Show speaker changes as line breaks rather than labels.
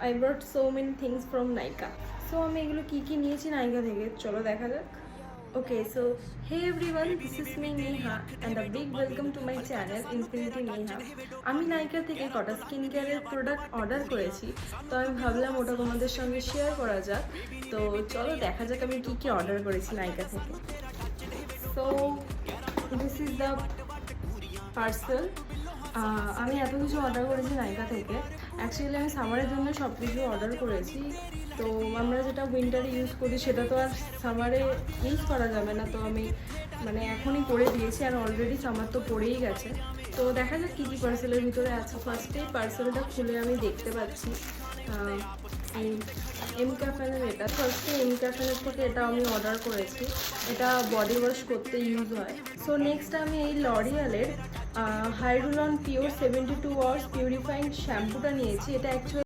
I brought so many things from Nykaa. So আমি এগুলো কি কি নিয়েছি নাইকা থেকে চলো দেখা যাক। Okay, so hey everyone, this is me Neha and a big welcome to my channel Infinity Neha. আমি নাইকা থেকে কটা স্কিন কেয়ারের প্রোডাক্ট অর্ডার করেছি, তো আমি ভাবলাম ওটা তোমাদের সঙ্গে শেয়ার করা যাক। তো চলো দেখা যাক আমি কি কি অর্ডার করেছি নাইকা থেকে। So this is the parcel. আমি এত কিছু অর্ডার করেছি নাইকা থেকে। অ্যাকচুয়ালি আমি সামারের জন্য সব কিছু অর্ডার করেছি। তো আমরা যেটা উইন্টারে ইউজ করি সেটা তো আর সামারে ইউজ করা যাবে না, তো আমি মানে এখনই করে দিয়েছি আর অলরেডি সামার তো পড়েই গেছে। তো দেখা যাক কী কী পার্সেলের ভিতরে আছে। ফার্স্টেই পার্সেলটা খুলে আমি দেখতে পাচ্ছি এম ক্যাফেনের, এটা ফার্স্টে এম ক্যাফেনের থেকে এটা আমি অর্ডার করেছি। এটা বডি ওয়াশ করতে ইউজ হয়। সো নেক্সট আমি এই লরিয়ালের হাইড্রোলন পিওর 72 আওয়ার্স পিউরিফাইং শ্যাম্পুটা নিয়েছি। এটা অ্যাকচুয়ালি